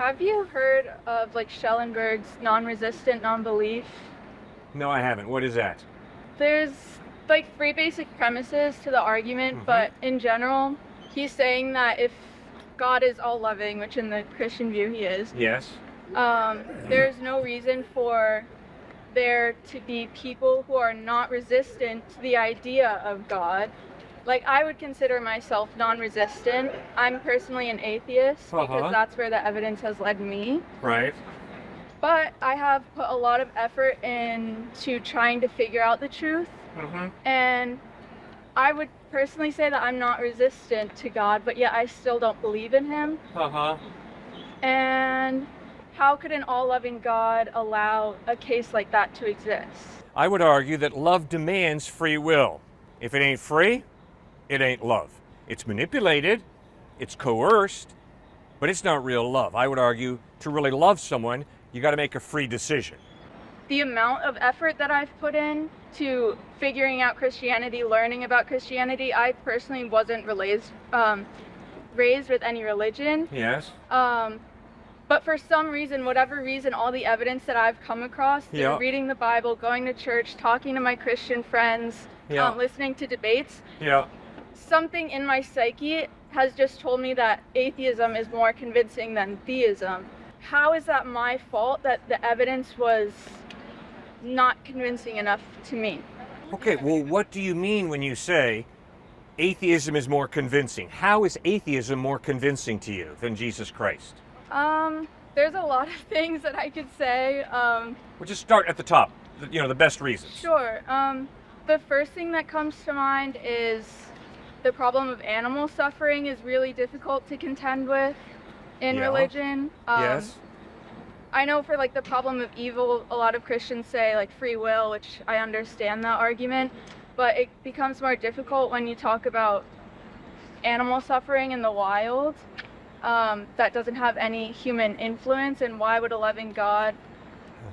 Have you heard of like Schellenberg's non-resistant non-belief? No, I haven't. What is that? There's like three basic premises to the argument, but in general, he's saying that if God is all loving, which in the Christian view he is, Yes. there's no reason for there to be people who are not resistant to the idea of God. Like, I would consider myself non-resistant. I'm personally an atheist because that's where the evidence has led me. Right. But I have put a lot of effort into trying to figure out the truth. And I would personally say that I'm not resistant to God, but yet I still don't believe in him. And how could an all-loving God allow a case like that to exist? I would argue that love demands free will. If it ain't free, it ain't love. It's manipulated, it's coerced, but it's not real love. I would argue to really love someone, you got to make a free decision. The amount of effort that I've put in to figuring out Christianity, learning about Christianity, I personally wasn't raised with any religion. Yes. But for some reason, whatever reason, all the evidence that I've come across through reading the Bible, going to church, talking to my Christian friends, listening to debates, something in my psyche has just told me that atheism is more convincing than theism. How is that my fault that the evidence was not convincing enough to me? Okay, well, what do you mean when you say atheism is more convincing? How is atheism more convincing to you than Jesus Christ? There's a lot of things that I could say. We'll just start at the top, the best reasons. Sure. The first thing that comes to mind is the problem of animal suffering is really difficult to contend with in religion. Yes. I know for like the problem of evil, a lot of Christians say like free will, which I understand that argument, but it becomes more difficult when you talk about animal suffering in the wild that doesn't have any human influence, and why would a loving God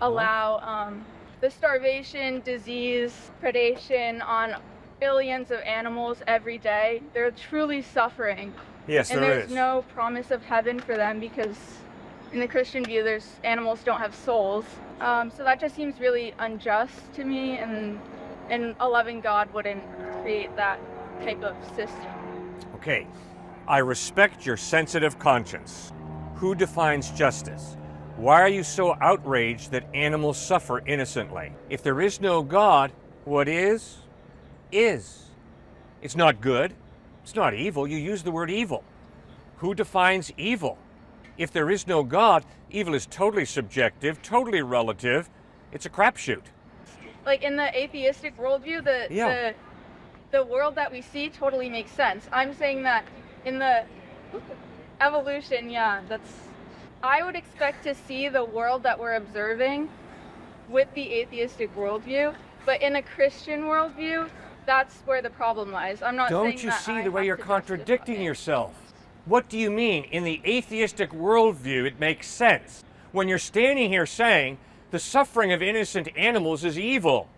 allow the starvation, disease, predation on billions of animals every day? They're truly suffering. Yes, and there there's is. no promise of heaven for them because in the Christian view, animals don't have souls. So that just seems really unjust to me, and a loving God wouldn't create that type of system. Okay, I respect your sensitive conscience. Who defines justice? Why are you so outraged that animals suffer innocently? If there is no God, what is? It's not good. It's not evil. You use the word evil. Who defines evil? If there is no God, evil is totally subjective, totally relative. It's a crapshoot. Like in the atheistic worldview, the world that we see totally makes sense. I'm saying that in the evolution, I would expect to see the world that we're observing with the atheistic worldview, but in a Christian worldview, that's where the problem lies. I'm not saying that. Don't you see the way you're contradicting yourself? What do you mean? In the atheistic worldview, it makes sense. When you're standing here saying the suffering of innocent animals is evil.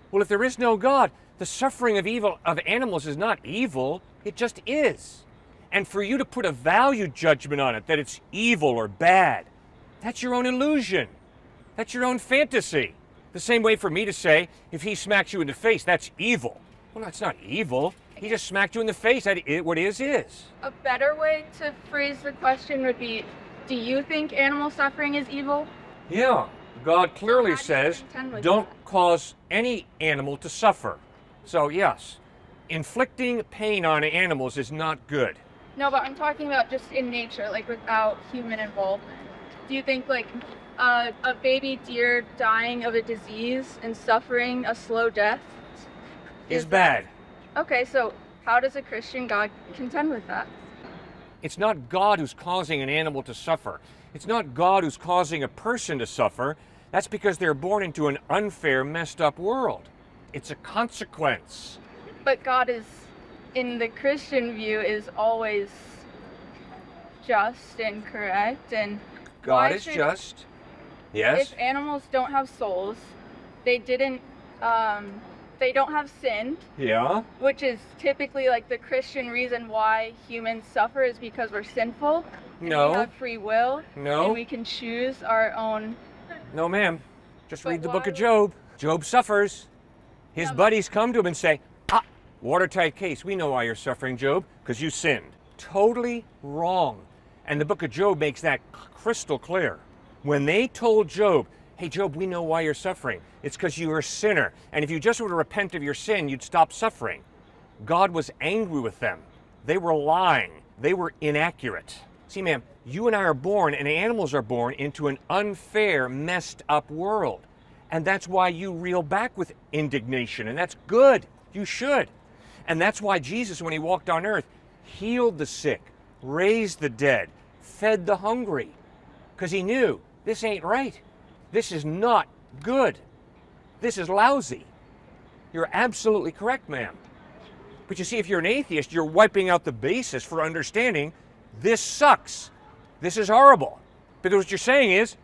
Well, if there is no God, the suffering of animals is not evil, it just is. And for you to put a value judgment on it, that it's evil or bad, that's your own illusion. That's your own fantasy. The same way for me to say, if he smacks you in the face, that's evil. Well, that's not evil. He just smacked you in the face. What is. A better way to phrase the question would be, do you think animal suffering is evil? Yeah. God clearly says, don't cause any animal to suffer. So yes, inflicting pain on animals is not good. No, but I'm talking about just in nature, like without human involvement. Do you think like a baby deer dying of a disease and suffering a slow death is bad? Okay, so how does a Christian God contend with that? It's not God who's causing an animal to suffer. It's not God who's causing a person to suffer. That's because they're born into an unfair, messed up world. It's a consequence. But God is, in the Christian view, is always just and correct. And God is just. Yes. If animals don't have souls, they didn't they don't have sin, Yeah. which is typically like the Christian reason why humans suffer is because we're sinful. And No. we have free will. No. And we can choose our own. No, ma'am. Just But read the why book of would- Job. Job suffers. His Yeah, but- buddies come to him and say, watertight case. We know why you're suffering, Job, because you sinned. Totally wrong. And the book of Job makes that crystal clear. When they told Job, hey, Job, we know why you're suffering. It's because you're a sinner. And if you just were to repent of your sin, you'd stop suffering. God was angry with them. They were lying. They were inaccurate. See, ma'am, you and I are born, and animals are born into an unfair, messed up world. And that's why you reel back with indignation, and that's good. You should. And that's why Jesus, when he walked on earth, healed the sick, raised the dead, fed the hungry, because he knew this ain't right. This is not good. This is lousy. You're absolutely correct, ma'am. But you see, if you're an atheist, you're wiping out the basis for understanding this sucks. This is horrible. But what you're saying is,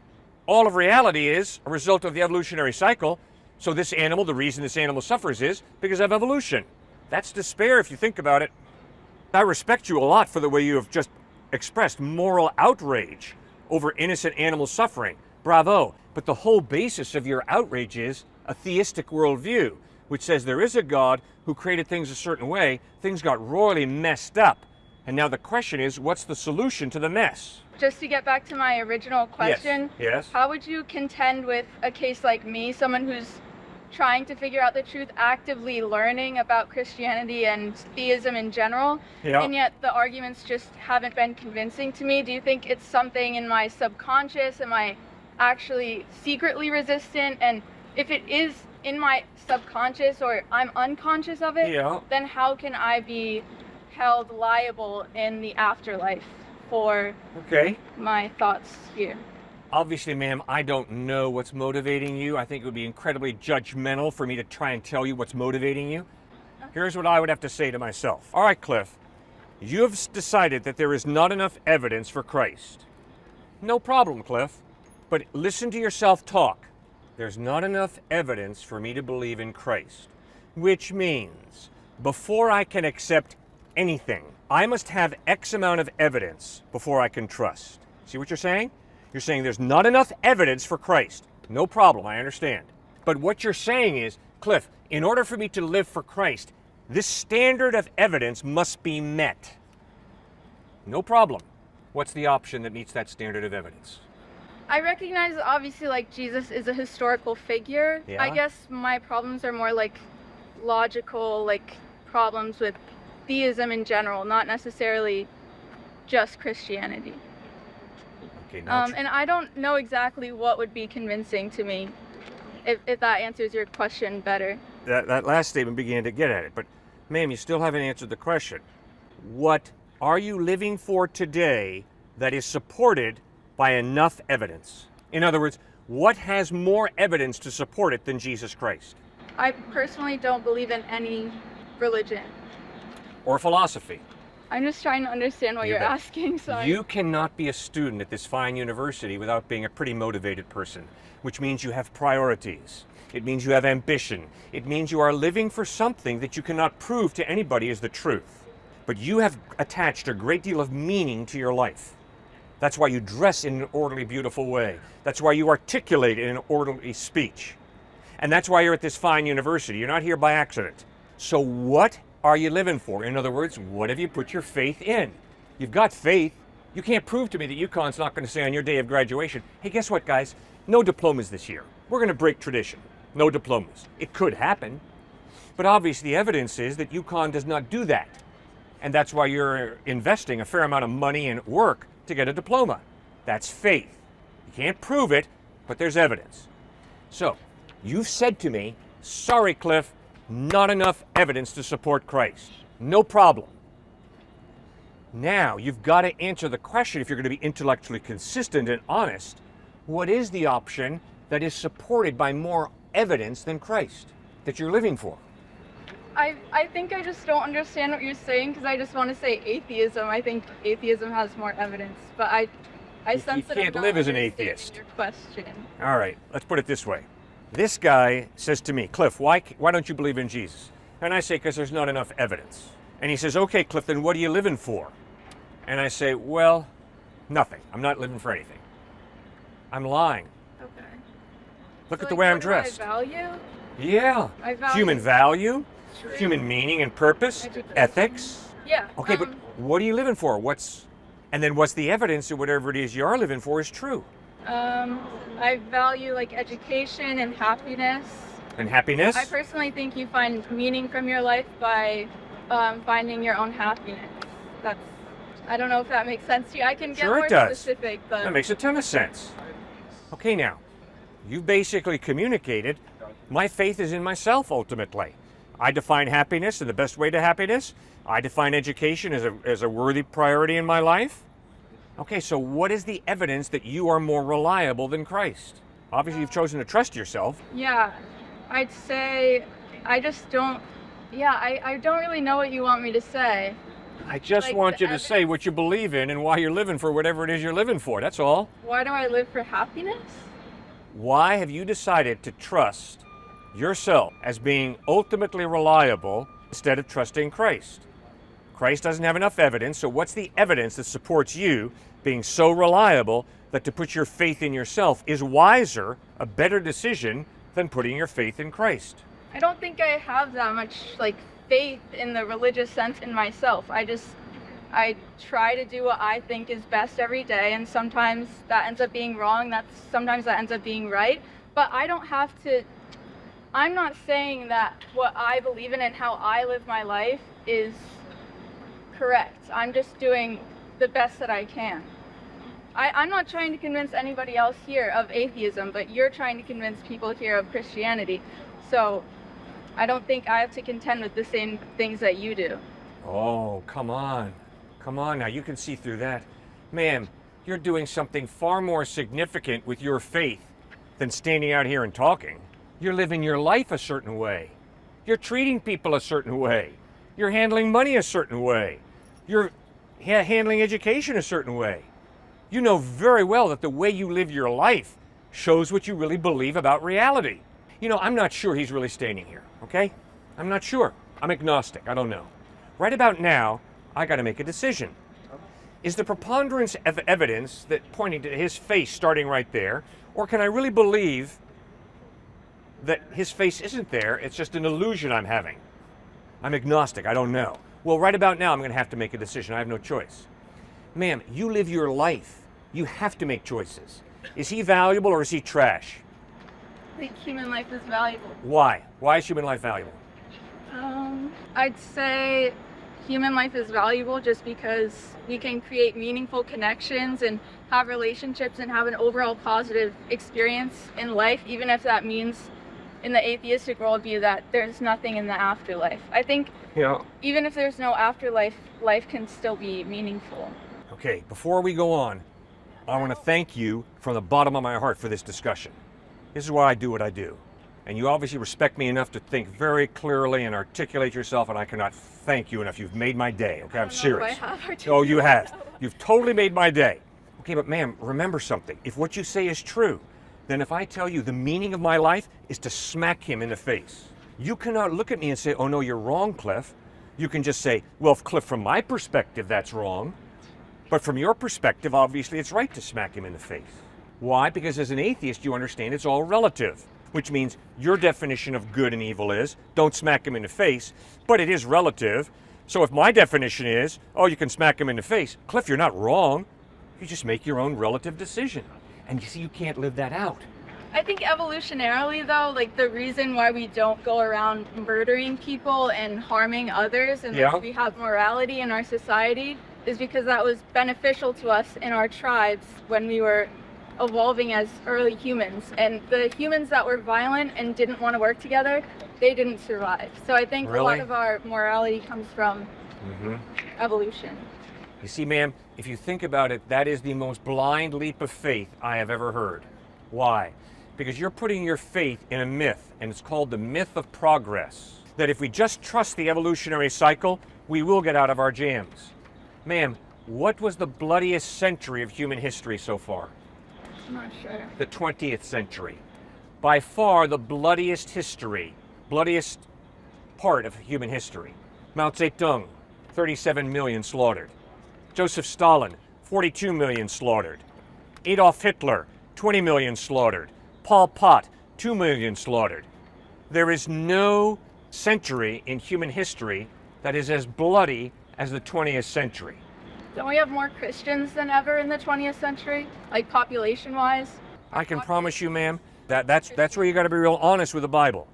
all of reality is a result of the evolutionary cycle. So this animal, the reason this animal suffers is because of evolution. That's despair if you think about it. I respect you a lot for the way you have just expressed moral outrage over innocent animal suffering. Bravo. But the whole basis of your outrage is a theistic worldview, which says there is a God who created things a certain way. Things got royally messed up. And now the question is, what's the solution to the mess? Just to get back to my original question, Yes. how would you contend with a case like me, someone who's trying to figure out the truth, actively learning about Christianity and theism in general, Yeah. and yet the arguments just haven't been convincing to me? Do you think it's something in my subconscious? Am I actually secretly resistant? And if it is in my subconscious or I'm unconscious of it, Yeah. then how can I be held liable in the afterlife for Okay. my thoughts here? Obviously, ma'am, I don't know what's motivating you. I think it would be incredibly judgmental for me to try and tell you what's motivating you. Here's what I would have to say to myself. All right, Cliff, you have decided that there is not enough evidence for Christ. No problem, Cliff. But listen to yourself talk. There's not enough evidence for me to believe in Christ, which means before I can accept anything, I must have X amount of evidence before I can trust. See what you're saying? You're saying there's not enough evidence for Christ. No problem, I understand. But what you're saying is, Cliff, in order for me to live for Christ, this standard of evidence must be met. No problem. What's the option that meets that standard of evidence? I recognize that obviously like Jesus is a historical figure. Yeah. I guess my problems are more like logical, like problems with theism in general, not necessarily just Christianity. Okay, now And I don't know exactly what would be convincing to me, if that answers your question better. that last statement began to get at it, but ma'am, you still haven't answered the question. What are you living for today that is supported by enough evidence? In other words, what has more evidence to support it than Jesus Christ? I personally don't believe in any religion. Or philosophy? I'm just trying to understand what You you're bet. asking, so You cannot be a student at this fine university without being a pretty motivated person, which means you have priorities. It means you have ambition. It means you are living for something that you cannot prove to anybody is the truth. But you have attached a great deal of meaning to your life. That's why you dress in an orderly, beautiful way. That's why you articulate in an orderly speech. And that's why you're at this fine university. You're not here by accident. So what are you living for? In other words, what have you put your faith in? You've got faith. You can't prove to me that UConn's not going to say on your day of graduation, hey, guess what, guys? No diplomas this year. We're going to break tradition. No diplomas. It could happen. But obviously, the evidence is that UConn does not do that. And that's why you're investing a fair amount of money and work to get a diploma. That's faith. You can't prove it, but there's evidence. So, you've said to me, sorry, Cliff, not enough evidence to support Christ. No problem. Now, you've got to answer the question, if you're going to be intellectually consistent and honest, what is the option that is supported by more evidence than Christ that you're living for? I think I just don't understand what you're saying because I just want to say atheism. I think atheism has more evidence, but I You sense that can't I'm not live as an understanding atheist. your question. All right, let's put it this way. This guy says to me, Cliff, why don't you believe in Jesus? And I say, because there's not enough evidence. And he says, okay, Cliff, then what are you living for? And I say, well, nothing. I'm not living for anything. I'm lying. Okay. Look So, at the way I'm dressed. What do I value? Yeah. I value Human value, truth, human meaning and purpose, education. ethics. Yeah. Okay, but what are you living for? And then what's the evidence that whatever it is you are living for is true? I value like education and happiness. And happiness? I personally think you find meaning from your life by finding your own happiness. I don't know if that makes sense to you. I can get Sure more it does. specific, but That makes a ton of sense. Okay, now, you've basically communicated my faith is in myself ultimately. I define happiness and the best way to happiness. I define education as a worthy priority in my life. Okay, so what is the evidence that you are more reliable than Christ? Obviously, you've chosen to trust yourself. yeah, I'd say I just don't. Yeah, I don't really know what you want me to say. I just Like want the you to say what you believe in and why you're living for whatever it is you're living for. That's all. Why do I live for happiness? Why have you decided to trust yourself as being ultimately reliable instead of trusting Christ? Christ doesn't have enough evidence, so what's the evidence that supports you being so reliable that to put your faith in yourself is wiser, a better decision than putting your faith in Christ? I don't think I have that much like faith in the religious sense in myself. I try to do what I think is best every day, and sometimes that ends up being wrong. Sometimes that ends up being right. But I don't have to. I'm not saying that what I believe in and how I live my life is correct. I'm just doing the best that I can. I'm not trying to convince anybody else here of atheism, but you're trying to convince people here of Christianity. So I don't think I have to contend with the same things that you do. Oh, come on. Come on now, you can see through that. Ma'am, you're doing something far more significant with your faith than standing out here and talking. You're living your life a certain way. You're treating people a certain way. You're handling money a certain way. You're handling education a certain way. You know very well that the way you live your life shows what you really believe about reality. You know, I'm not sure he's really standing here, okay? I'm not sure. I'm agnostic. I don't know. Right about now, I got to make a decision. Is the preponderance of evidence that pointing to his face starting right there, or can I really believe that his face isn't there, it's just an illusion I'm having? I'm agnostic. I don't know. Well, right about now, I'm going to have to make a decision. I have no choice. Ma'am, you live your life. You have to make choices. Is he valuable or is he trash? I think human life is valuable. Why? Why is human life valuable? I'd say human life is valuable just because we can create meaningful connections and have relationships and have an overall positive experience in life, even if that means in the atheistic worldview that there's nothing in the afterlife. I think even if there's no afterlife, life can still be meaningful. Okay, before we go on, I want to thank you from the bottom of my heart for this discussion. This is why I do what I do. And you obviously respect me enough to think very clearly and articulate yourself, and I cannot thank you enough. You've made my day, okay? I'm serious. Oh, you have. You've totally made my day. Okay, but ma'am, remember something. If what you say is true, then if I tell you the meaning of my life is to smack him in the face, you cannot look at me and say, oh no, you're wrong, Cliff. You can just say, well, Cliff, from my perspective, that's wrong. But from your perspective, obviously, it's right to smack him in the face. Why? Because as an atheist, you understand it's all relative, which means your definition of good and evil is don't smack him in the face, but it is relative. So if my definition is, oh, you can smack him in the face, Cliff, you're not wrong. You just make your own relative decision. And you see, you can't live that out. I think evolutionarily, though, like the reason why we don't go around murdering people and harming others and like, we have morality in our society is because that was beneficial to us in our tribes when we were evolving as early humans. And the humans that were violent and didn't want to work together, they didn't survive. So I think a lot of our morality comes from evolution. You see, ma'am, if you think about it, that is the most blind leap of faith I have ever heard. Why? Because you're putting your faith in a myth, and it's called the myth of progress. That if we just trust the evolutionary cycle, we will get out of our jams. Ma'am, what was the bloodiest century of human history so far? I'm not sure. The 20th century. by far the bloodiest part of human history. Mao Zedong, 37 million slaughtered. Joseph Stalin, 42 million slaughtered. Adolf Hitler, 20 million slaughtered. Pol Pot, 2 million slaughtered. There is no century in human history that is as bloody as the 20th century. Don't we have more Christians than ever in the 20th century, like population-wise? I can promise you, ma'am, that's where you got to be real honest with the Bible.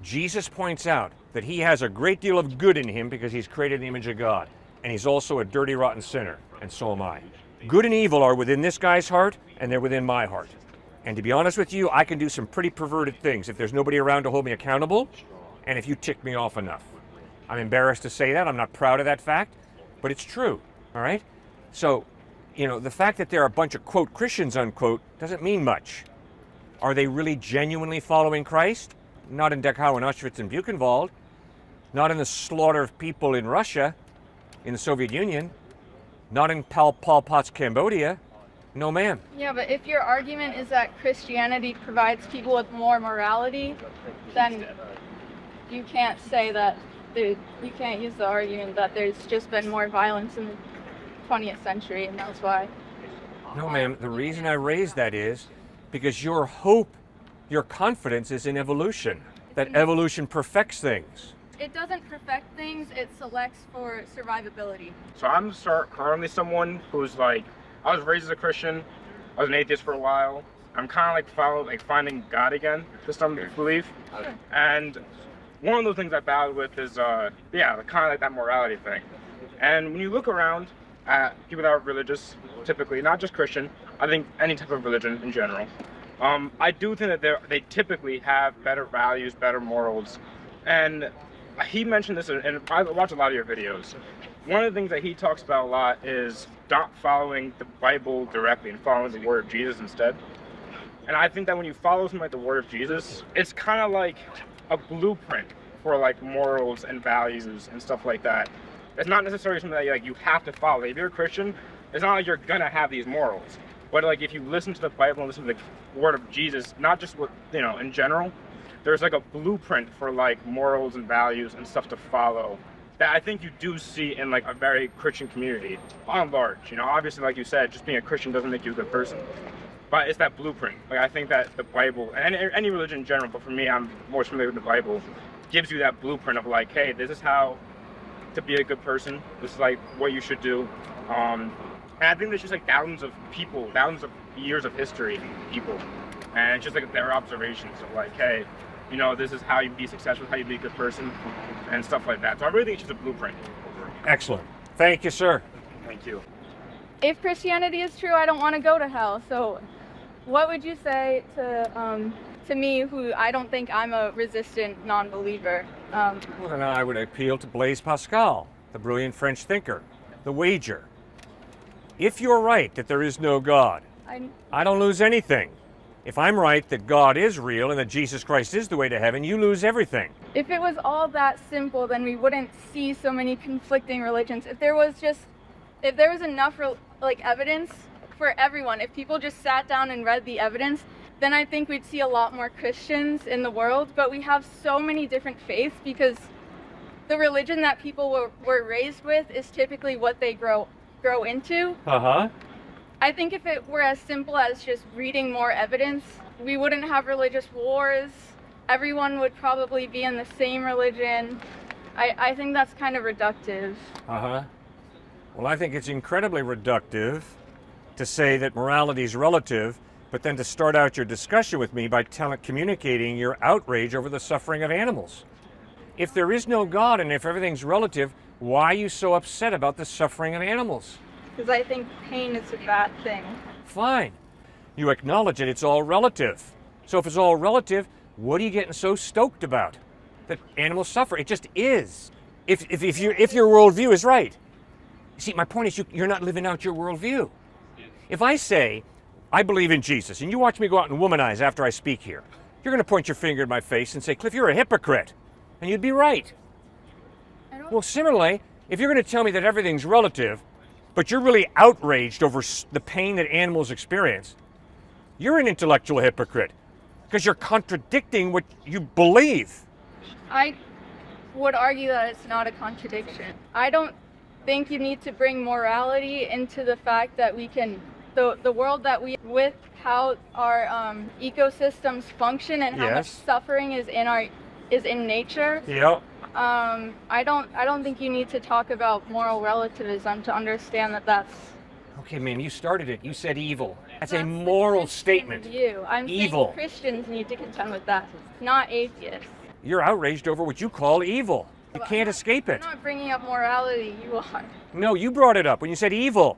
Jesus points out that he has a great deal of good in him because he's created in the image of God, and he's also a dirty, rotten sinner, and so am I. Good and evil are within this guy's heart, and they're within my heart. And to be honest with you, I can do some pretty perverted things if there's nobody around to hold me accountable, and if you tick me off enough. I'm embarrassed to say that. I'm not proud of that fact, but it's true, all right? So, the fact that there are a bunch of, quote, Christians, unquote, doesn't mean much. Are they really genuinely following Christ? Not in Dachau and Auschwitz and Buchenwald. Not in the slaughter of people in Russia, in the Soviet Union. Not in Pol Pot's Cambodia. No, ma'am. Yeah, but if your argument is that Christianity provides people with more morality, then you can't say that you can't use the argument that there's just been more violence in the 20th century, and that's why. No, ma'am. The reason I raise that is because your hope, your confidence is in evolution, that evolution perfects things. It doesn't perfect things, it selects for survivability. So I'm currently someone who's like, I was raised as a Christian, I was an atheist for a while. I'm kind of finding God again, to some belief. Sure. And one of the things I battled with is, kind of like that morality thing. And when you look around at people that are religious, typically, not just Christian, I think any type of religion in general, I do think that they typically have better values, better morals. And he mentioned this, and I watch a lot of your videos. One of the things that he talks about a lot is not following the Bible directly and following the word of Jesus instead. And I think that when you follow something like the word of Jesus, it's kind of like a blueprint for like morals and values and stuff like that. It's not necessarily something that you have to follow. If you're a Christian, it's not like you're gonna have these morals. But like if you listen to the Bible and listen to the word of Jesus, not just what in general, there's like a blueprint for like morals and values and stuff to follow that I think you do see in like a very Christian community on large. Obviously, like you said, just being a Christian doesn't make you a good person. But it's that blueprint. Like I think that the Bible, and any religion in general, but for me, I'm more familiar with the Bible, gives you that blueprint of like, hey, this is how to be a good person. This is like what you should do. And I think there's just like thousands of years of history, people, and it's just like their observations of like, hey, this is how you be successful, how you be a good person, and stuff like that. So I really think it's just a blueprint. Excellent. Thank you, sir. Thank you. If Christianity is true, I don't want to go to hell. So what would you say to me, who I don't think I'm a resistant non-believer? Well, then I would appeal to Blaise Pascal, the brilliant French thinker, the wager. If you're right that there is no God, I don't lose anything. If I'm right that God is real and that Jesus Christ is the way to heaven, you lose everything. If it was all that simple, then we wouldn't see so many conflicting religions. If there was enough evidence for everyone, if people just sat down and read the evidence, then I think we'd see a lot more Christians in the world. But we have so many different faiths because the religion that people were raised with is typically what they grow into. Uh-huh. I think if it were as simple as just reading more evidence, we wouldn't have religious wars. Everyone would probably be in the same religion. I think that's kind of reductive. Uh-huh. Well, I think it's incredibly reductive to say that morality is relative, but then to start out your discussion with me by communicating your outrage over the suffering of animals. If there is no God and if everything's relative, why are you so upset about the suffering of animals? Because I think pain is a bad thing. Fine. You acknowledge it, it's all relative. So if it's all relative, what are you getting so stoked about? That animals suffer. It just is. If your worldview is right. See, my point is you're not living out your worldview. If I say, I believe in Jesus, and you watch me go out and womanize after I speak here, you're going to point your finger at my face and say, Cliff, you're a hypocrite. And you'd be right. Well, similarly, if you're going to tell me that everything's relative, but you're really outraged over the pain that animals experience, you're an intellectual hypocrite. because you're contradicting what you believe. I would argue that it's not a contradiction. I don't think you need to bring morality into the fact that we can, the world that we, with how our ecosystems function and how much suffering is in nature. Yep. I don't think you need to talk about moral relativism to understand that that's. Okay, ma'am, you started it. You said evil. That's a moral statement. I'm evil. saying Christians need to contend with that, not atheists. You're outraged over what you call evil. You can't escape it. I'm not bringing up morality, you are. No, you brought it up when you said evil.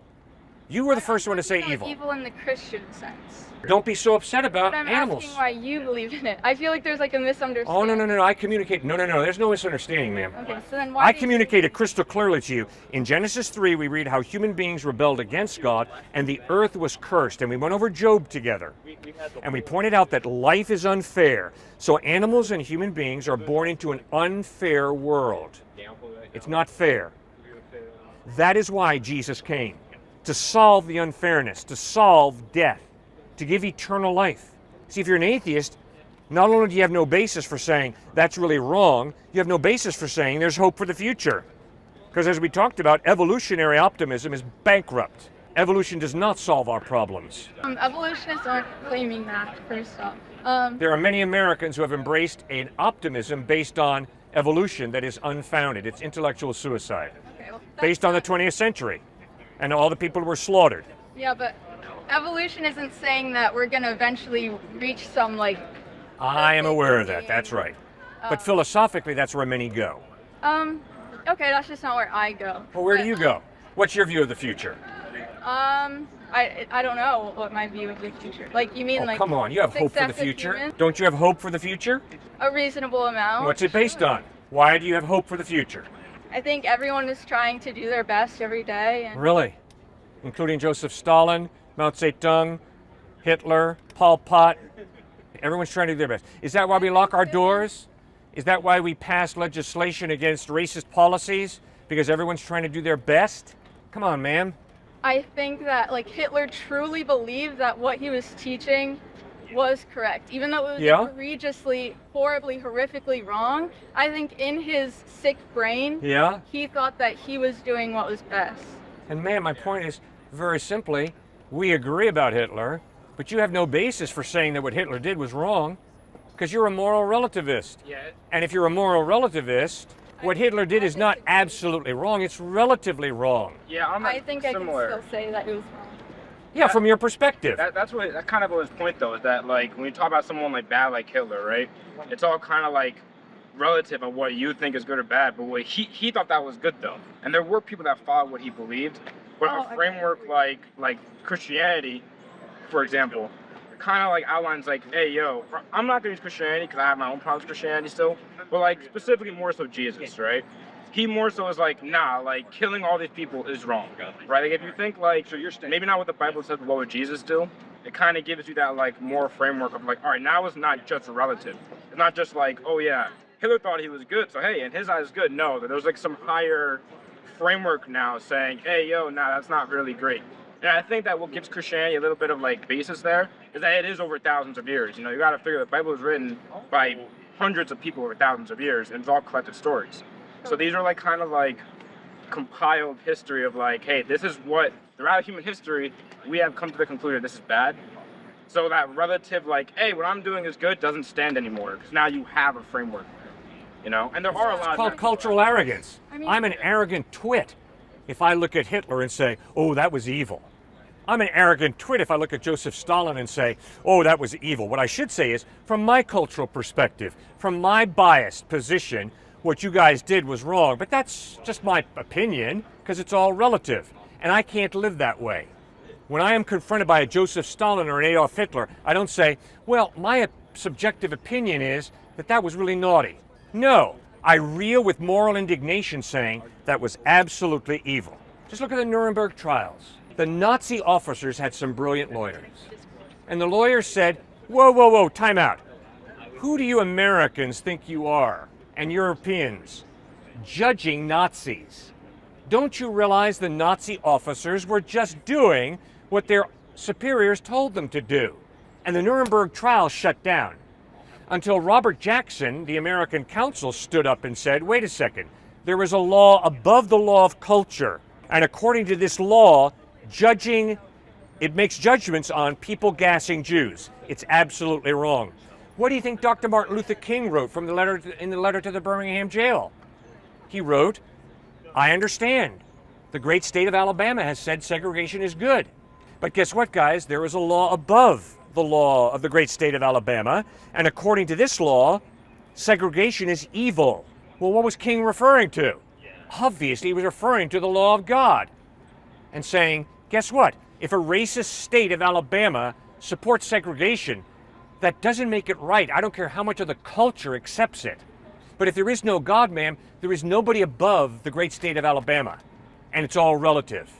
You were the first one to say evil. Evil in the Christian sense. Don't be so upset about But I'm animals. asking why you believe in it. I feel like there's like a misunderstanding. Oh, no. I communicate. No. There's no misunderstanding, ma'am. Okay, so then why I communicated crystal clearly to you. In Genesis 3, we read how human beings rebelled against God and the earth was cursed. And we went over Job together. And we pointed out that life is unfair. So animals and human beings are born into an unfair world. It's not fair. That is why Jesus came. To solve the unfairness, to solve death, to give eternal life. See, if you're an atheist, not only do you have no basis for saying that's really wrong, you have no basis for saying there's hope for the future. Because as we talked about, evolutionary optimism is bankrupt. Evolution does not solve our problems. Evolutionists aren't claiming that, first off. There are many Americans who have embraced an optimism based on evolution that is unfounded. It's intellectual suicide. Okay, well, Based on the 20th century. And all the people who were slaughtered. Yeah, but evolution isn't saying that we're going to eventually reach some, like... I am aware of that, that's right. But philosophically, that's where many go. Okay, that's just not where I go. Well, where do you go? What's your view of the future? I don't know what my view of the future. Like, you mean like... Come on, you have hope for the success of future? humans? Don't you have hope for the future? A reasonable amount. What's it based on? Why do you have hope for the future? I think everyone is trying to do their best every day. And Really? Including Joseph Stalin, Mao Zedong, Hitler, Pol Pot. Everyone's trying to do their best. Is that why we lock our doors? Is that why we pass legislation against racist policies? Because everyone's trying to do their best? Come on, ma'am. I think that like Hitler truly believed that what he was teaching was correct, even though it was egregiously, horribly, horrifically wrong. I think in his sick brain, he thought that he was doing what was best. And ma'am, my point is very simply, we agree about Hitler, but you have no basis for saying that what Hitler did was wrong, because you're a moral relativist. And if you're a moral relativist, what Hitler did is not absolutely wrong, it's relatively wrong. Yeah, I think similar. I can still say that it was wrong. Yeah, from your perspective. That's kind of his point, though, is that like when you talk about someone like bad like Hitler, right? It's all kind of like relative of what you think is good or bad, but what he thought that was good though. And there were people that followed what he believed, but a framework like Christianity, for example, kind of like outlines like, hey, yo, I'm not gonna use Christianity because I have my own problems with Christianity still, but like specifically more so Jesus, right? He more so is like, nah, like killing all these people is wrong, right? Like if you think like, so you're maybe not what the Bible says, but what would Jesus do? It kind of gives you that like more framework of like, all right, now it's not just relative. It's not just like, oh yeah, Hitler thought he was good, so hey, in his eyes good. No, there's like some higher framework now saying, hey, yo, nah, that's not really great. And I think that what gives Christianity a little bit of like basis there is that it is over thousands of years. You know, you got to figure the Bible was written by hundreds of people over thousands of years, and it's all collected stories. So these are like kind of like compiled history of like, hey, this is what throughout human history we have come to the conclusion this is bad. So that relative like, hey, what I'm doing is good doesn't stand anymore because now you have a framework, you know. And there are a lot. It's called cultural arrogance. I'm an arrogant twit if I look at Hitler and say, oh, that was evil. I'm an arrogant twit if I look at Joseph Stalin and say, oh, that was evil. What I should say is, from my cultural perspective, from my biased position, what you guys did was wrong. But that's just my opinion, because it's all relative. And I can't live that way. When I am confronted by a Joseph Stalin or an Adolf Hitler, I don't say, well, my subjective opinion is that that was really naughty. No, I reel with moral indignation saying that was absolutely evil. Just look at the Nuremberg trials. The Nazi officers had some brilliant lawyers. And the lawyers said, whoa, time out. Who do you Americans think you are, and Europeans, judging Nazis? Don't you realize the Nazi officers were just doing what their superiors told them to do? And the Nuremberg trial shut down. until Robert Jackson, the American consul, stood up and said, wait a second, there is a law above the law of culture. And according to this law, it makes judgments on people gassing Jews. It's absolutely wrong. What do you think Dr. Martin Luther King wrote in the letter to the Birmingham jail? He wrote, I understand. The great state of Alabama has said segregation is good. But guess what, guys? There is a law above the law of the great state of Alabama. And according to this law, segregation is evil. Well, what was King referring to? Obviously, he was referring to the law of God and saying, guess what? If a racist state of Alabama supports segregation, that doesn't make it right. I don't care how much of the culture accepts it. But if there is no God, ma'am, there is nobody above the great state of Alabama. And it's all relative.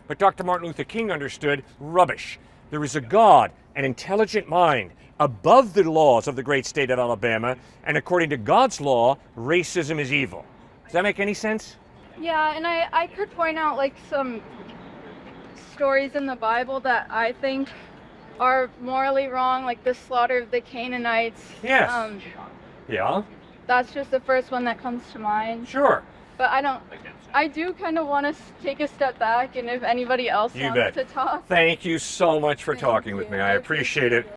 But Dr. Martin Luther King understood rubbish. There is a God, an intelligent mind, above the laws of the great state of Alabama. And according to God's law, racism is evil. Does that make any sense? Yeah, and I could point out like some stories in the Bible that I think are morally wrong, like the slaughter of the Canaanites. Yes. Yeah. That's just the first one that comes to mind. Sure. But I do kind of want to take a step back, and if anybody else wants to talk. Thank you so much for talking with me. I appreciate it.